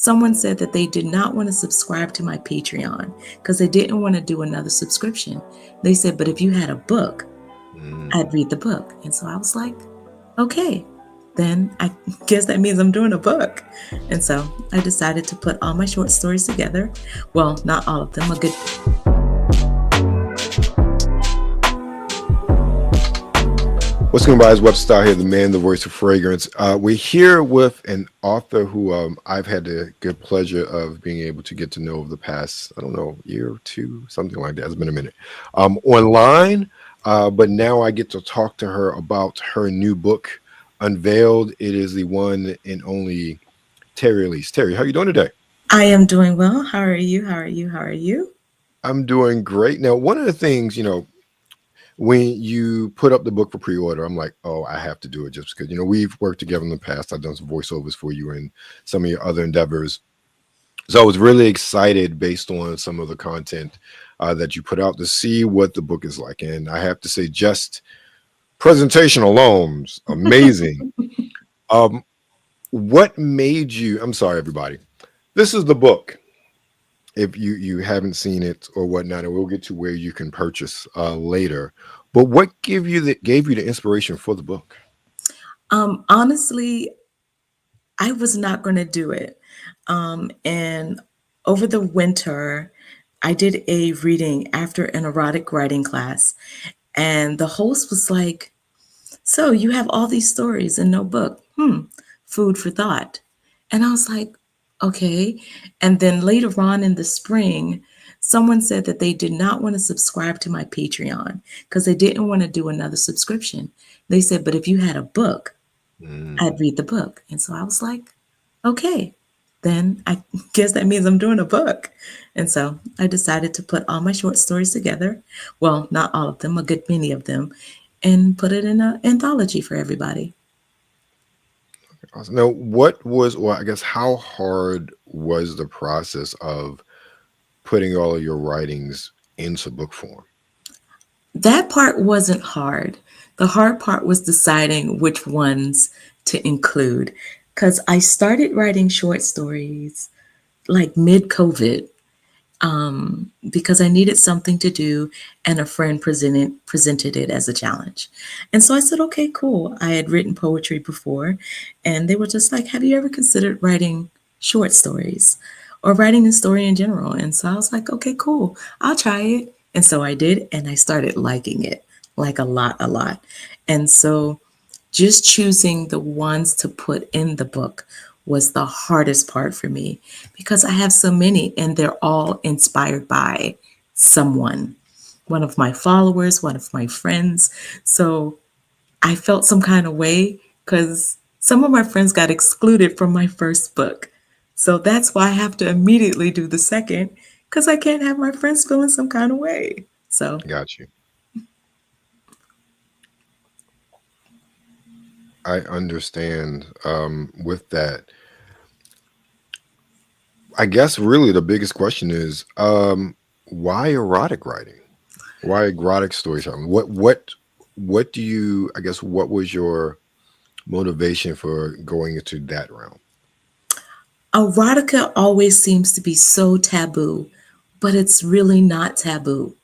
someone said that they did not want to subscribe to my Patreon because they didn't want to do another subscription. They said, but if you had a book, Mm. I'd read the book. And so I was like, okay, then I guess that means I'm doing a book. And so I decided to put all my short stories together. Well, not all of them, a good. What's going by is Webster here, the man, the voice of fragrance. We're here with an author who I've had the good pleasure of being able to get to know over the past, I don't know, year or two, something like that. It's been a minute. Online, but now I get to talk to her about her new book, Unveiled. It is the one and only Therri Elise. Therri, how you doing today? I am doing well. How are you? How are you? How are you? I'm doing great. Now, one of the things, when you put up the book for pre-order, I'm like, oh, I have to do it just because, we've worked together in the past. I've done some voiceovers for you and some of your other endeavors. So I was really excited based on some of the content that you put out to see what the book is like. And I have to say, just presentation alone, is amazing. um, what made you, I'm sorry, everybody. This is the book. If you haven't seen it or whatnot, and we'll get to where you can purchase later. But what gave you the inspiration for the book? Honestly, I was not going to do it. And over the winter, I did a reading after an erotic writing class, and the host was like, so you have all these stories and no book. Food for thought. And I was like, okay. And then later on in the spring, someone said that they did not want to subscribe to my Patreon because they didn't want to do another subscription. They said, but if you had a book, Mm. I'd read the book. And so I was like, okay, then I guess that means I'm doing a book. And so I decided to put all my short stories together. Well, not all of them, a good many of them, and put it in an anthology for everybody. Awesome. Now, what was, well, I guess, how hard was the process of putting all of your writings into book form? That part wasn't hard. The hard part was deciding which ones to include because I started writing short stories like mid COVID, because I needed something to do, and a friend presented it as a challenge. And so I said, okay, cool. I had written poetry before, and they were just like, have you ever considered writing short stories or writing a story in general? And so I was like, okay, cool. I'll try it. And so I did, and I started liking it like a lot, a lot. And so just choosing the ones to put in the book was the hardest part for me because I have so many and they're all inspired by someone, one of my followers, one of my friends. So I felt some kind of way because some of my friends got excluded from my first book. So that's why I have to immediately do the second because I can't have my friends feeling some kind of way. So Got you. I understand with that. I guess really the biggest question is why erotic writing? Why erotic storytelling? What do you, I guess, what was your motivation for going into that realm? erotica always seems to be so taboo, but it's really not taboo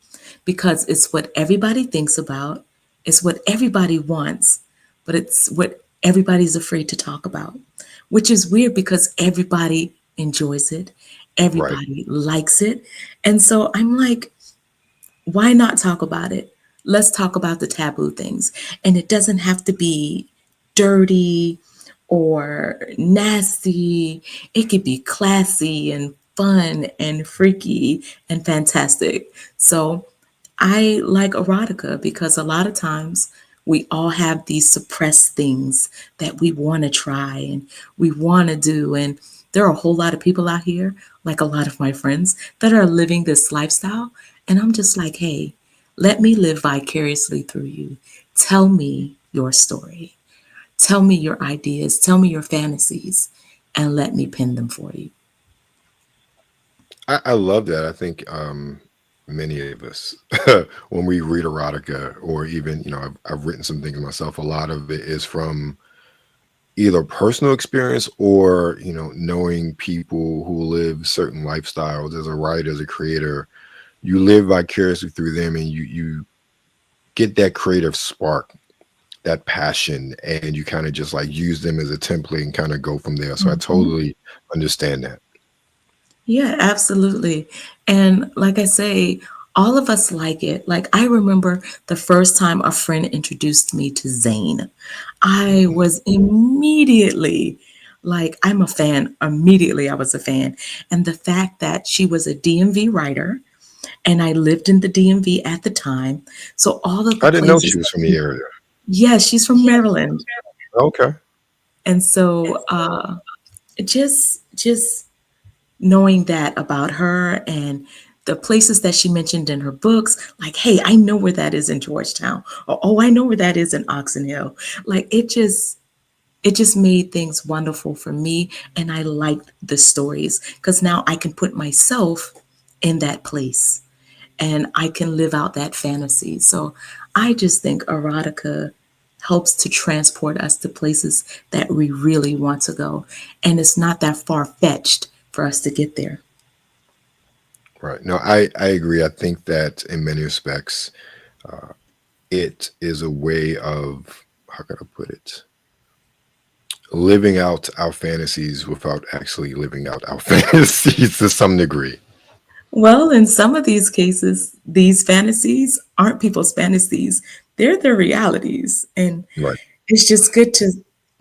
because it's what everybody thinks about, it's what everybody wants, but it's what everybody's afraid to talk about, which is weird because everybody enjoys it, Right. everybody likes it. And so I'm like, why not talk about it? Let's talk about the taboo things. And it doesn't have to be dirty or nasty. It could be classy and fun and freaky and fantastic. So I like erotica because a lot of times we all have these suppressed things that we want to try and we want to do. And there are a whole lot of people out here, like a lot of my friends, that are living this lifestyle. And I'm just like, hey, let me live vicariously through you. Tell me your story. Tell me your ideas. Tell me your fantasies. And let me pen them for you. I love that. I think many of us, when we read erotica, or even, I've written some things myself, a lot of it is from either personal experience or knowing people who live certain lifestyles. As a writer, as a creator, you live vicariously through them, and you get that creative spark, that passion, and you kind of just like use them as a template and kind of go from there. So I Mhm. totally understand that. Yeah, absolutely. And like I say, all of us like it. Like I remember the first time a friend introduced me to Zane. I Mhm. was immediately like, I'm a fan. Immediately, I was a fan. And the fact that she was a DMV writer and I lived in the DMV at the time. So all of the I didn't know she places, was from the area. yeah, she's from Maryland. Okay. And so just knowing that about her and the places that she mentioned in her books, like, hey, I know where that is in Georgetown, or oh, I know where that is in Oxon Hill. Like it just made things wonderful for me, and I liked the stories because now I can put myself in that place and I can live out that fantasy. So I just think erotica helps to transport us to places that we really want to go, and it's not that far fetched for us to get there. Right. No, I agree. I think that in many respects, it is a way of, how can I put it, living out our fantasies without actually living out our fantasies to some degree. Well, in some of these cases, these fantasies aren't people's fantasies, they're their realities. And Right. it's just good to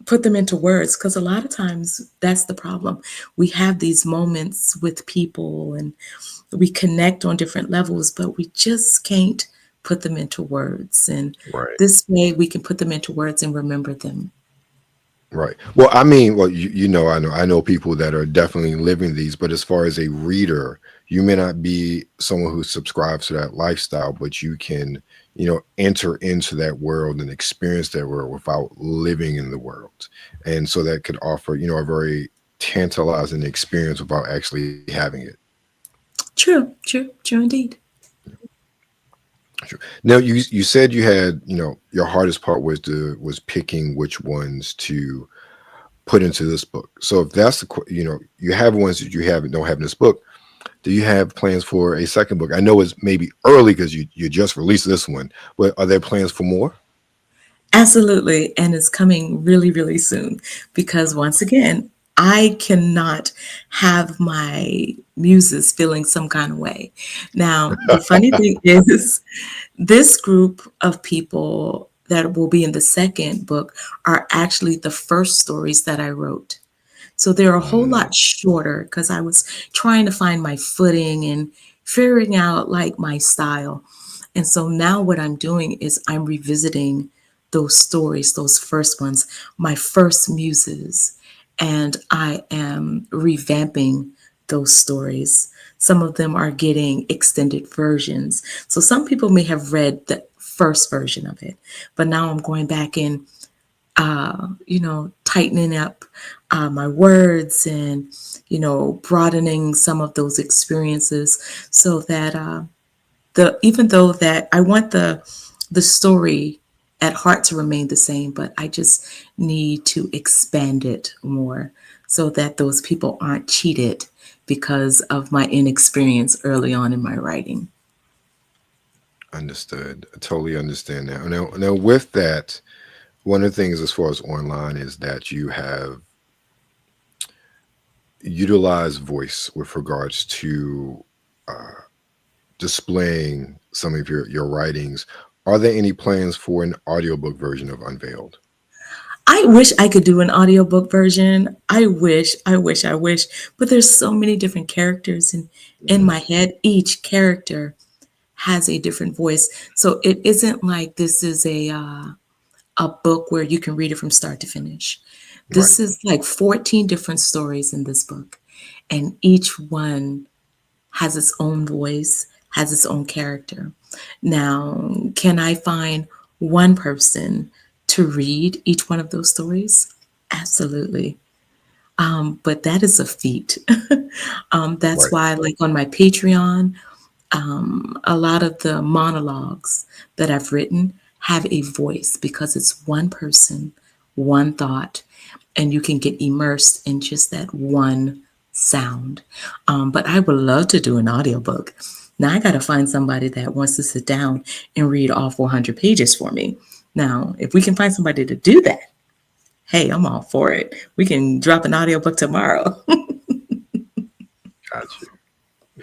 put them into words because a lot of times that's the problem. We have these moments with people and we connect on different levels, but we just can't put them into words. And Right. this way we can put them into words and remember them. Right. Well, I mean, well, I know people that are definitely living these, but as far as a reader, you may not be someone who subscribes to that lifestyle, but you can, enter into that world and experience that world without living in the world. And so that could offer, a very tantalizing experience without actually having it. True, true, true indeed. Sure. Now, you said you had, your hardest part was picking which ones to put into this book. So if that's you have ones that you have don't have in this book. Do you have plans for a second book? I know it's maybe early because you just released this one, but are there plans for more? Absolutely. And it's coming really, really soon because once again, I cannot have my muses feeling some kind of way. Now, the funny thing is, this group of people that will be in the second book are actually the first stories that I wrote. So they're a whole Mm, lot shorter because I was trying to find my footing and figuring out like my style. And so now what I'm doing is I'm revisiting those stories, those first ones, my first muses, and I am revamping those stories. Some of them are getting extended versions. So some people may have read the first version of it, but now I'm going back in tightening up my words and, broadening some of those experiences so that the even though that I want the story at heart to remain the same, but I just need to expand it more so that those people aren't cheated because of my inexperience early on in my writing. understood. I totally understand that. Now, with that, one of the things as far as online is that you have utilized voice with regards to uh, displaying some of your writings. Are there any plans for an audiobook version of Unveiled? I wish I could do an audiobook version. I wish, but there's so many different characters in Mhm. my head. Each character has a different voice. So it isn't like this is a book where you can read it from start to finish. Right. This is like 14 different stories in this book, and each one has its own voice, has its own character. Now, can I find one person to read each one of those stories? Absolutely. But that is a feat. That's Right. why, like on my Patreon, a lot of the monologues that I've written have a voice because it's one person, one thought, and you can get immersed in just that one sound. But I would love to do an audiobook. Now I got to find somebody that wants to sit down and read all 400 pages for me. Now, if we can find somebody to do that, hey, I'm all for it. We can drop an audiobook tomorrow. Gotcha.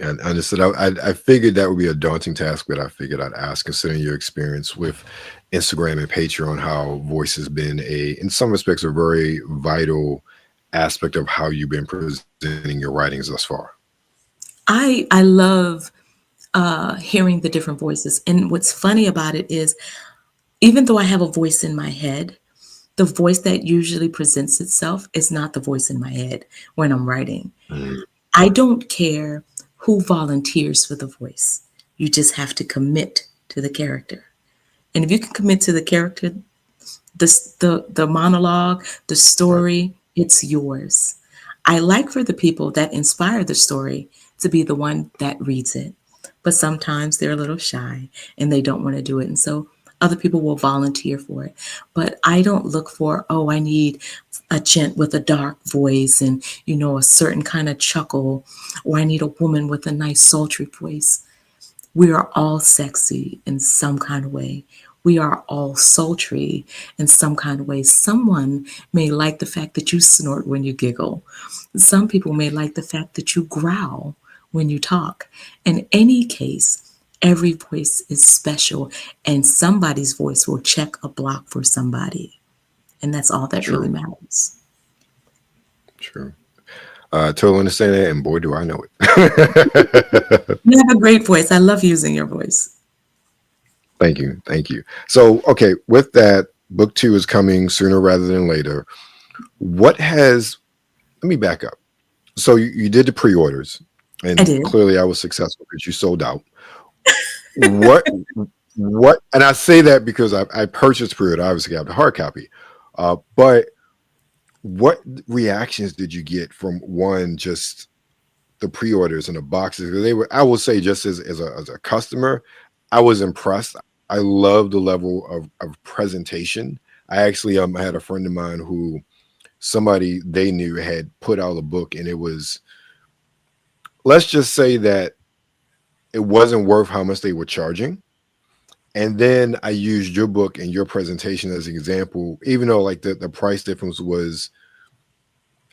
And understood. I figured that would be a daunting task, but I figured I'd ask, considering your experience with Instagram and Patreon, how voice has been in some respects, a very vital aspect of how you've been presenting your writings thus far. I love hearing the different voices. And what's funny about it is, even though I have a voice in my head, the voice that usually presents itself is not the voice in my head when I'm writing. Mm, I don't care who volunteers for the voice. You just have to commit to the character. And if you can commit to the character, the monologue, the right. story, it's yours. I like for the people that inspire the story to be the one that reads it. But sometimes they're a little shy and they don't want to do it. And so other people will volunteer for it. But I don't look for, oh, I need a gent with a dark voice and, a certain kind of chuckle, or I need a woman with a nice sultry voice. We are all sexy in some kind of way. We are all sultry in some kind of way. Someone may like the fact that you snort when you giggle. Some people may like the fact that you growl when you talk. In any case, every voice is special, and somebody's voice will check a block for somebody. And that's all that really True. matters. True. Totally understand that, and boy, do I know it. You have a great voice. I love using your voice. Thank you. Thank you. So, okay, with that, book two is coming sooner rather than later. What has, let me back up. So, you did the pre orders, I and did. clearly I was successful because you sold out. What, and I say that because I purchased pre order, obviously, I have the hard copy. But what reactions did you get from one, just the pre-orders and the boxes? 'Cause they were, I will say, just as a customer, I was impressed. I love the level of presentation. I actually had a friend of mine who, somebody they knew had put out a book, and it was, let's just say that it wasn't worth how much they were charging. And then I used your book and your presentation as an example, even though like the price difference was,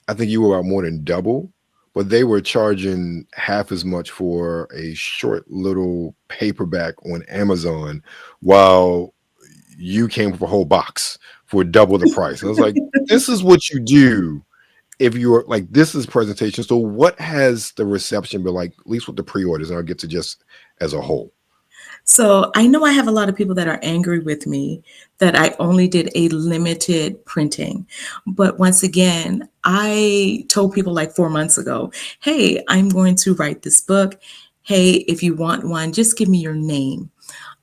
I think you were about more than double, but they were charging half as much for a short little paperback on Amazon, while you came with a whole box for double the price. And I was like, this is what you do if you're like, this is presentation. So what has the reception been like, at least with the pre-orders, and I'll get to just as a whole? So I know I have a lot of people that are angry with me that I only did a limited printing. But once again, I told people like 4 months ago, hey, I'm going to write this book. Hey, if you want one, just give me your name.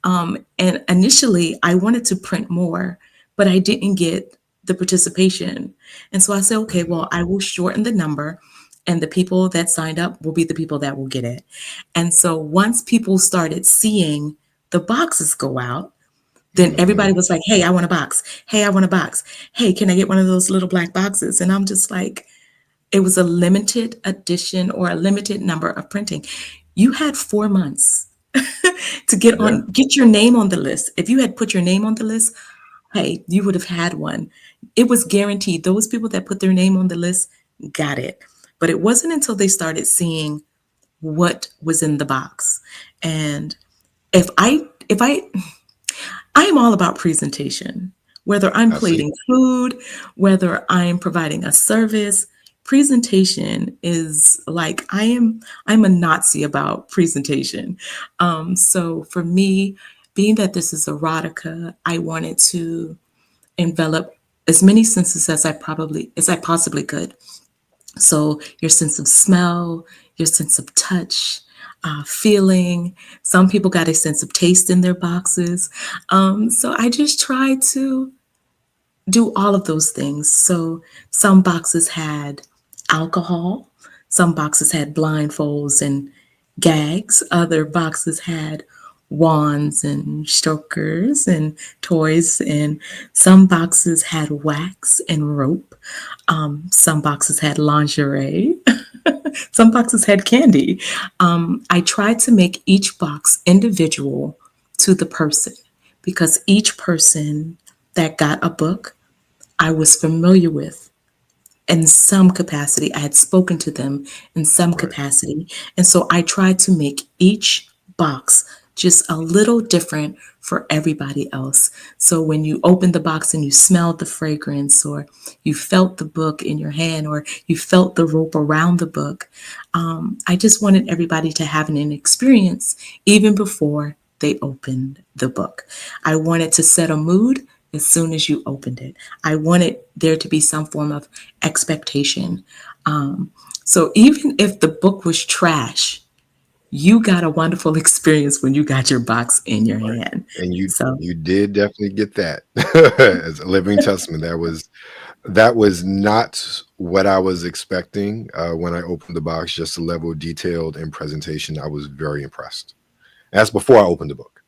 And initially, I wanted to print more, but I didn't get the participation. And so I said, okay, Mhm. well, I will shorten the number, and the people that signed up will be the people that will get it. And so once people started seeing the boxes go out, then everybody Mhm. was like, hey, I want a box. Hey, I want a box. Hey, can I get one of those little black boxes? And I'm just like, it was a limited edition or a limited number of printing. You had 4 months to Yeah. get your name on the list. If you had put your name on the list, hey, you would have had one. It was guaranteed. Those people that put their name on the list got it. But it wasn't until they started seeing what was in the box. And if I am all about presentation. Whether I'm I see. plating food, whether I'm providing a service, presentation is like I'm a Nazi about presentation. So for me, being that this is erotica, I wanted to envelop as many senses as I possibly could. So your sense of smell, your sense of touch, feeling. Some people got a sense of taste in their boxes. So I just tried to do all of those things. So some boxes had alcohol, some boxes had blindfolds and gags, other boxes had wands and strokers and toys, and some boxes had wax and rope. Some boxes had lingerie. Some boxes had candy. I tried to make each box individual to the person because each person that got a book I was familiar with in some capacity. I had spoken to them in some Right. capacity. And so I tried to make each box just a little different for everybody else. So when you opened the box and you smelled the fragrance, or you felt the book in your hand, or you felt the rope around the book, I just wanted everybody to have an experience even before they opened the book. I wanted to set a mood as soon as you opened it. I wanted there to be some form of expectation. Um, so even if the book was trash, you got a wonderful experience when you got your box in your Right. hand. And you So you did definitely get that as a living testament. That was not what I was expecting when I opened the box. Just the level of detailed and presentation. I was very impressed. That's before I opened the book.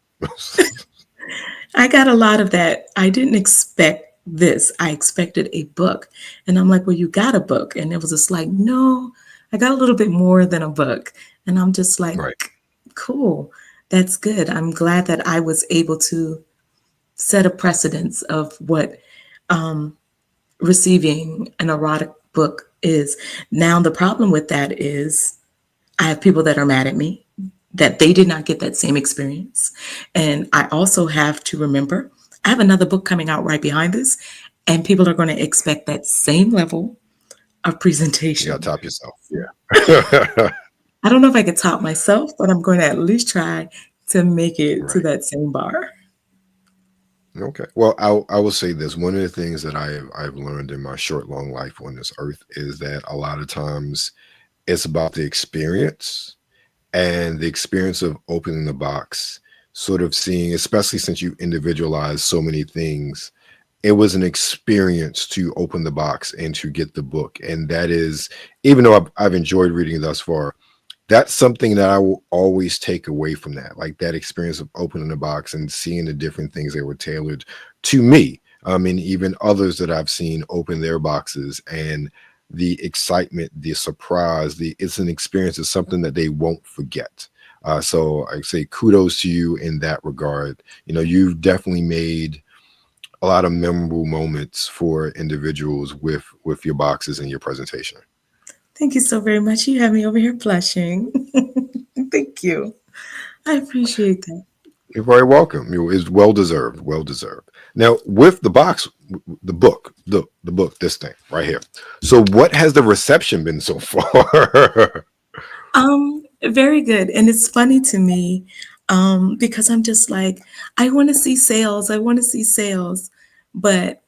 I got a lot of that. I didn't expect this. I expected a book. And I'm like, well, you got a book. And it was just like, no, I got a little bit more than a book. And I'm just like, Right. cool. That's good. I'm glad that I was able to set a precedence of what receiving an erotic book is. Now, the problem with that is I have people that are mad at me that they did not get that same experience. And I also have to remember I have another book coming out right behind this, and people are going to expect that same level of You got to presentation. top yourself. Yeah. I don't know if I could top myself, but I'm going to at least try to make it to Right. that same bar. Okay. Well, I will say this. One of the things that I've learned in my short, long life on this earth is that a lot of times it's about the experience, and the experience of opening the box, sort of seeing, especially since you individualize so many things, it was an experience to open the box and to get the book. And that is, even though I've enjoyed reading it thus far, that's something that I will always take away from that, like that experience of opening the box and seeing the different things that were tailored to me. And even others that I've seen open their boxes, and the excitement, the surprise, it's an experience, it's something that they won't forget. So I say kudos to you in that regard. You've definitely made a lot of memorable moments for individuals with your boxes and your presentation. Thank you so very much. You have me over here blushing. Thank you. I appreciate that. You're very welcome. It's well deserved. Well deserved. Now, with the box, the book, the book, this thing right here. So, what has the reception been so far? Very good. And it's funny to me because I'm just like, I want to see sales. I want to see sales. But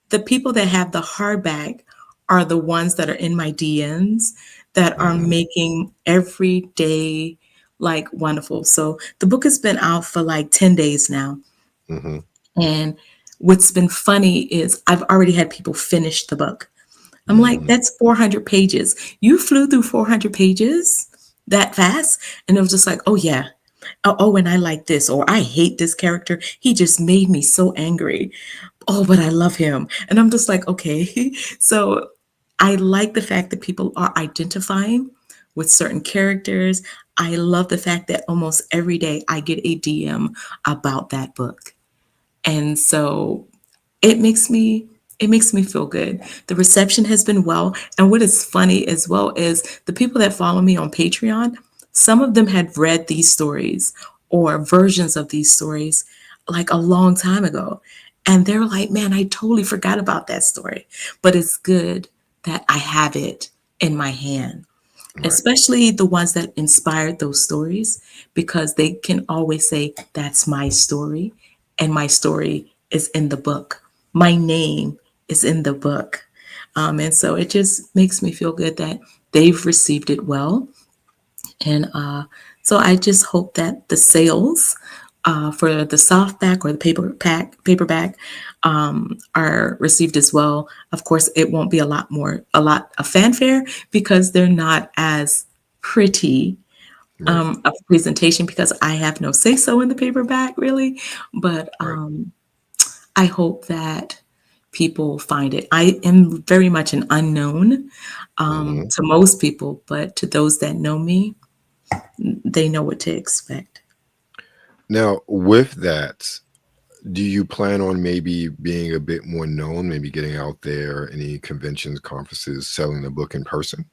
the people that have the hardback are the ones that are in my DMs that are Hmm. making every day like wonderful. So the book has been out for like 10 days now. Hmm. And what's been funny is I've already had people finish the book. I'm like, Hmm. that's 400 pages. You flew through 400 pages that fast? And it was just like, oh, yeah. Oh, and I like this, or I hate this character. He just made me so angry. Oh, but I love him. And I'm just like, okay. So I like the fact that people are identifying with certain characters. I love the fact that almost every day I get a DM about that book. And so it makes me it makes me feel good. The reception has been well, and what is funny as well is the people that follow me on Patreon, some of them had read these stories or versions of these stories like a long time ago. And they're like, "Man, I totally forgot about that story." But it's good that I have it in my hand, Right. especially the ones that inspired those stories, because they can always say, that's my story, and my story is in the book. My name is in the book. And so it just makes me feel good that they've received it well. And so I just hope that the sales for the softback or the paperback are received as well. Of course, it won't be a lot of fanfare because they're not as pretty Right. of presentation because I have no say so in the paperback really. But Right. I hope that people find it. I am very much an unknown Hmm. to most people, but to those that know me, they know what to expect. Now, with that, do you plan on maybe being a bit more known, maybe getting out there, any conventions, conferences, selling the book in person?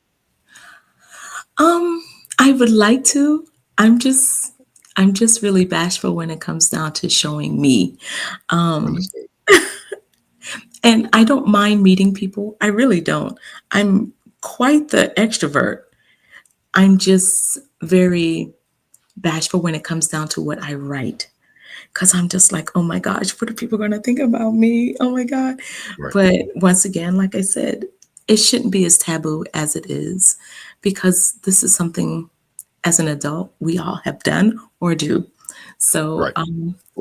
Um, I would like to. I'm just I'm just really bashful when it comes down to showing me. Um, Understood. and I don't mind meeting people. I really don't. I'm quite the extrovert. I'm just very bashful when it comes down to what I write. Because I'm just like, oh my gosh, what are people going to think about me? Oh my God. Right. But once again, like I said, it shouldn't be as taboo as it is because this is something as an adult we all have done or do. So Right. Or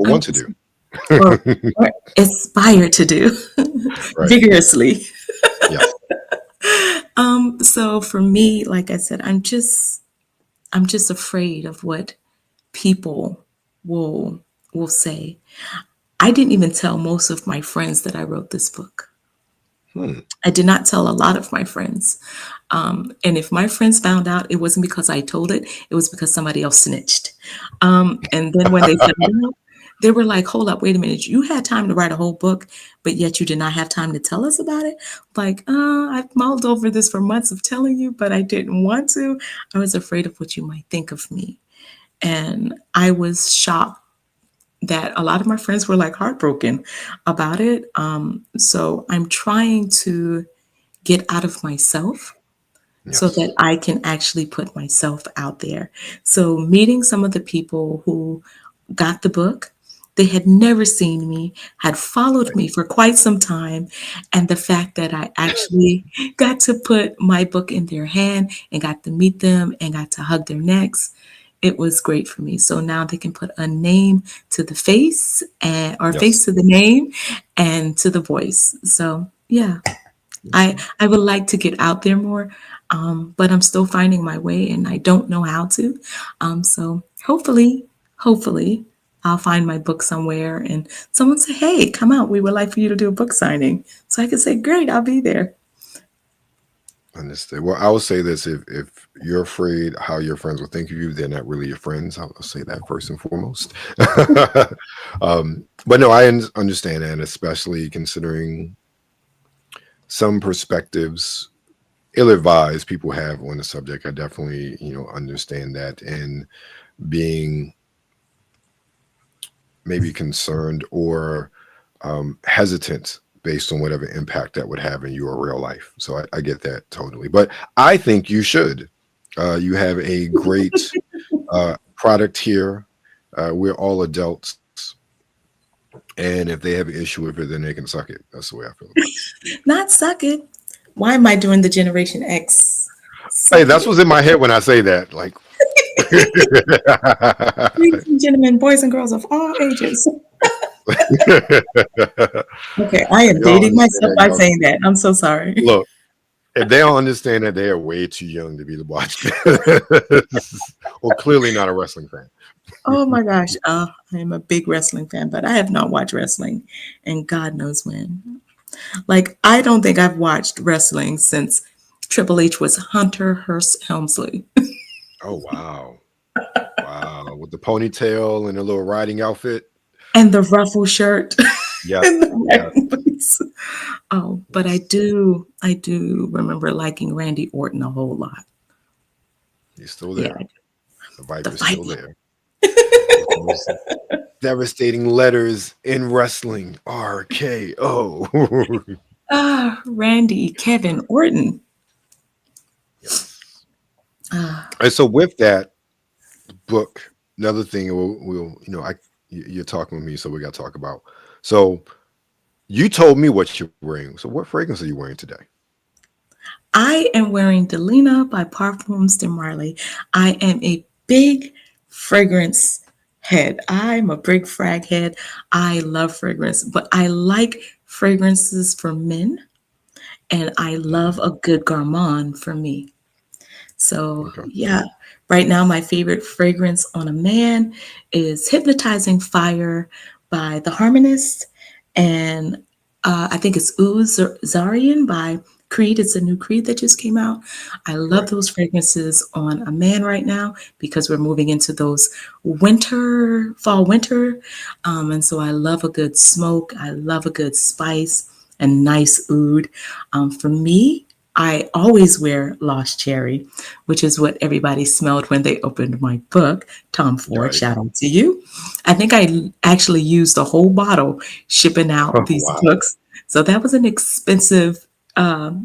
I'm want to just, do. or, or aspire to do Right. vigorously. Yes. So for me, like I said, I'm just afraid of what people will will say. I didn't even tell most of my friends that I wrote this book. Hmm. I did not tell a lot of my friends. And if my friends found out, it wasn't because I told it, it was because somebody else snitched. And then when they found out, they were like, hold up, wait a minute. You had time to write a whole book, but yet you did not have time to tell us about it. Like, I've mulled over this for months of telling you, but I didn't want to. I was afraid of what you might think of me. And I was shocked that a lot of my friends were like heartbroken about it. So I'm trying to get out of myself so that Yes. I can actually put myself out there. So meeting some of the people who got the book, they had never seen me, had followed Right. me for quite some time, and the fact that I actually got to put my book in their hand and got to meet them and got to hug their necks, it was great for me. So now they can put a name to the face and or Yes. face to the name and to the voice. So yeah, I Okay. I would like to get out there more, but I'm still finding my way, and I don't know how to. So hopefully, I'll find my book somewhere, and someone say, "Hey, come out! We would like for you to do a book signing." So I can say, "Great, I'll be there." Understood. Well, I will say this: if you're afraid how your friends will think of you, they're not really your friends. I'll say that first and foremost. But no, I understand that, and especially considering some perspectives ill-advised people have on the subject. I definitely, understand that, and being maybe concerned or hesitant based on whatever impact that would have in your real life. So I get that totally. But I think you should. You have a great product here. We're all adults. And if they have an issue with it, then they can suck it. That's the way I feel about Not suck it. Why am I doing the Generation X? it. Hey, Suck that's it. what's in my head when I say that. Like, Ladies and gentlemen, boys and girls of all ages. Okay, I am if y'all dating understand myself that, by y'all saying that. I'm so sorry. look. If they don't understand that, they are way too young to be the watch this, or clearly not a wrestling fan. Oh my gosh, I am a big wrestling fan, but I have not watched wrestling and God knows when. Like, I don't think I've watched wrestling since Triple H was Hunter Hearst Helmsley. Oh wow, wow! With the ponytail and the little riding outfit. And the ruffle shirt Yes, and the yes, red boots. Oh, but yes. I do remember liking Randy Orton a whole lot. He's still Yeah, there. The the Viper's still Viper. there. With the most devastating letters in wrestling. RKO. Randy Kevin Orton. Yes. Ah, And so with that book, another thing we'll you're talking with me, so we got to talk about. So you told me what you're wearing. So what fragrance are you wearing today? I am wearing Delina by Parfums de Marly. I am a big fragrance head. I'm a big frag head. I love fragrance, but I like fragrances for men and I love Mhm. a good gourmand for me. So, Okay. yeah, right now my favorite fragrance on a man is Hypnotizing Fire by The Harmonist. And I think it's Ooze Zarian by Creed. It's a new Creed that just came out. I love Right. those fragrances on a man right now because we're moving into those winter, fall, winter. And so I love a good smoke. I love a good spice and nice oud. For me, I always wear Lost Cherry, which is what everybody smelled when they opened my book, Tom Ford. Right. Shout out to you. I think I actually used a whole bottle shipping out Oh, these wow. books. So that was an expensive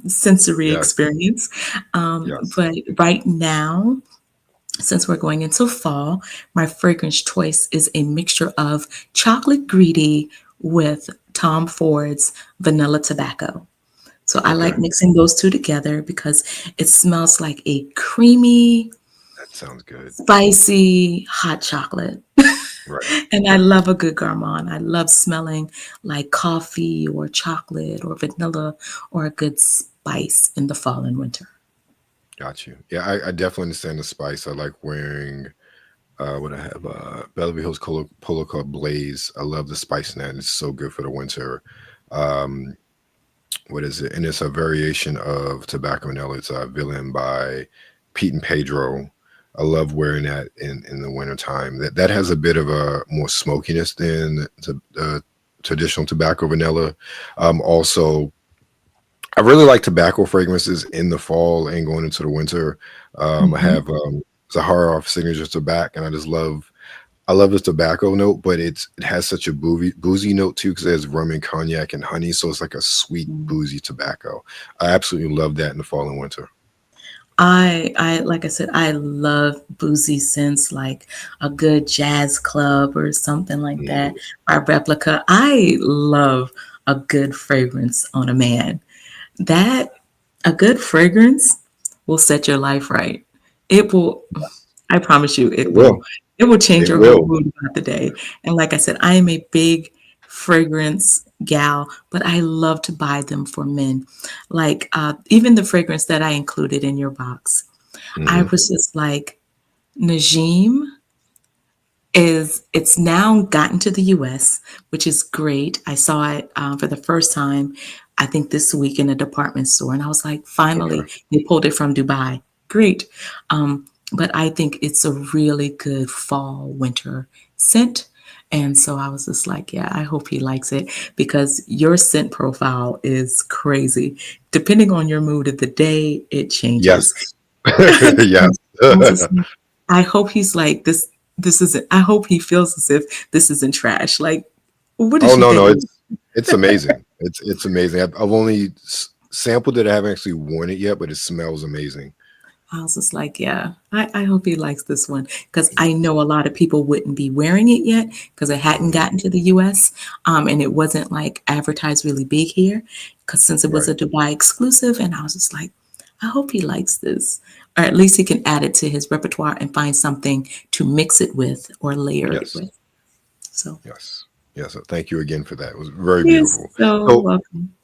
sensory Yes. experience. Yes. But right now, since we're going into fall, my fragrance choice is a mixture of chocolate greedy with Tom Ford's vanilla tobacco. So I like Okay. mixing those two together because it smells like a creamy, That sounds good. spicy hot chocolate. Right. And I love a good gourmand. I love smelling like coffee or chocolate or vanilla or a good spice in the fall and winter. Got you. Yeah, I definitely understand the spice. I like wearing what I have, Bellevue Hills Polo Club Blaze. I love the spice in that. And it's so good for the winter. Um, what is it? And it's a variation of tobacco vanilla. It's a Villain by Pete and Pedro. I love wearing that in the wintertime. That has a bit of a more smokiness than traditional tobacco vanilla. Also, I really like tobacco fragrances in the fall and going into the winter. I Mhm. have Zahara signature tobacco, and I love the tobacco note, but it has such a boozy note too because it has rum and cognac and honey, so it's like a sweet boozy tobacco. I absolutely love that in the fall and winter. I like I said, I love boozy scents like a good jazz club or something like that. Mhm. By Replica. I love a good fragrance on a man. That a good fragrance will set your life right. It will, I promise you, It it will. will. It will change It your whole will. mood about the day. And like I said, I am a big fragrance gal, but I love to buy them for men. Like even the fragrance that I included in your box, I Hmm. was just like, Najim is it's now gotten to the US, which is great. I saw it for the first time, I think this week in a department store, and I was like, Okay. finally, they pulled it from Dubai. Great. But I think it's a really good fall winter scent. And so I was just like, yeah, I hope he likes it because your scent profile is crazy. Depending on your mood of the day, it changes. Yes. Yes. I was just like, I hope he's like this. This isn't. I hope he feels as if this isn't trash. Like, what Oh is you no, no, thinking? it's amazing. It's amazing. I've only sampled it. I haven't actually worn it yet, but it smells amazing. I was just like, yeah, I hope he likes this one because I know a lot of people wouldn't be wearing it yet because it hadn't Hmm. gotten to the US, and it wasn't like advertised really big here because since it was Right. a Dubai exclusive, and I was just like, I hope he likes this, or at least he can add it to his repertoire and find something to mix it with or layer it Yes. with. So Yes. Yes. Thank you again for that. It was very you're beautiful. so So welcome.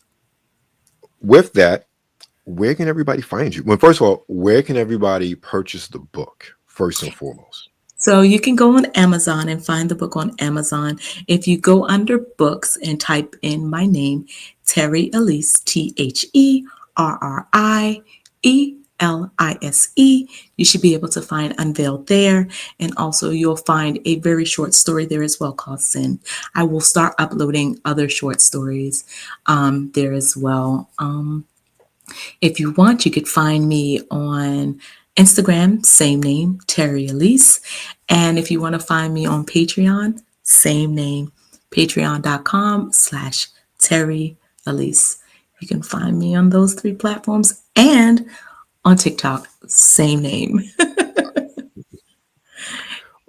with that, where can everybody find you? Well, first of all, where can everybody purchase the book first and foremost? So you can go on Amazon and find the book on Amazon. If you go under books and type in my name, Therri Elise, Therrielise, you should be able to find Unveiled there. And also, you'll find a very short story there as well called Sin. I will start uploading other short stories there as well. If you want, you could find me on Instagram, same name, Therri Elise. And if you want to find me on Patreon, same name, patreon.com/ Therri Elise. You can find me on those three platforms and on TikTok, same name.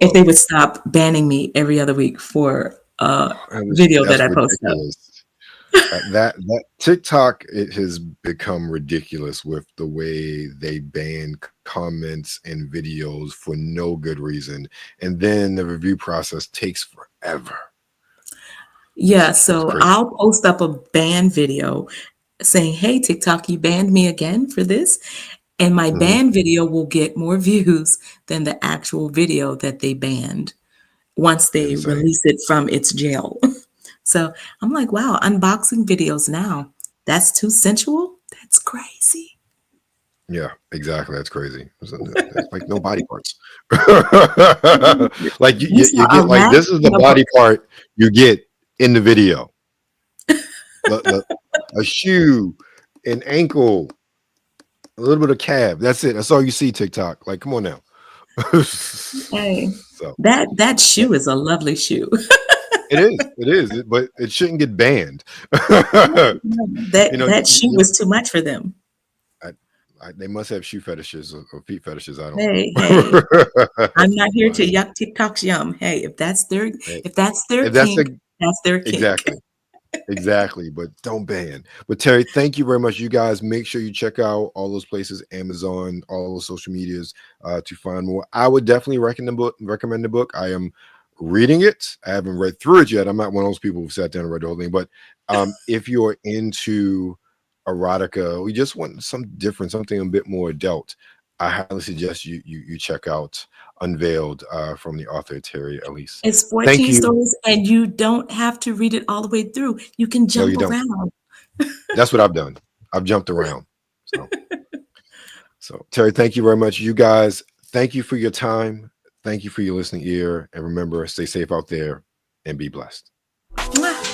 If Well, they would stop banning me every other week for a video that that's I post up. ridiculous. That TikTok, it has become ridiculous with the way they ban comments and videos for no good reason, and then the review process takes forever. Yeah, It's so crazy. I'll post up a ban video saying, hey, TikTok, you banned me again for this. And my Hmm. banned video will get more views than the actual video that they banned once they Insane. release it from its jail. So I'm like, wow, unboxing videos now. That's too sensual? That's crazy. Yeah, exactly. That's crazy. There's like no body parts. Like You saw you a get like rat this is the in a book. body part you get in the video. The a shoe, an ankle, a little bit of calf. That's it. That's all you see. TikTok. Like, come on now. Hey, So that yeah, shoe is a lovely shoe. it is. It is. But it shouldn't get banned. That You know, that shoe was too much for them. I, they must have shoe fetishes or feet fetishes. I don't Hey, know. hey, I'm not here But to yuck TikTok's yum. Hey, hey, if that's their if that's kink, a that's their kink. exactly. Exactly, but don't ban. But Terry, thank you very much. You guys make sure you check out all those places, Amazon, all those social medias, to find more. I would definitely recommend the book. Recommend the book. I am reading it. I haven't read through it yet. I'm not one of those people who sat down and read the whole thing. But if you're into erotica, we just want some different, something a bit more adult. I highly suggest you check out Unveiled from the author Therri Elise. It's Thank 14 you. stories, and you don't have to read it all the way through. You can No, jump you don't. around. That's what I've done. I've jumped around. So, Terry, thank you very much. You guys, thank you for your time. Thank you for your listening ear. And remember, stay safe out there and be blessed. Mwah.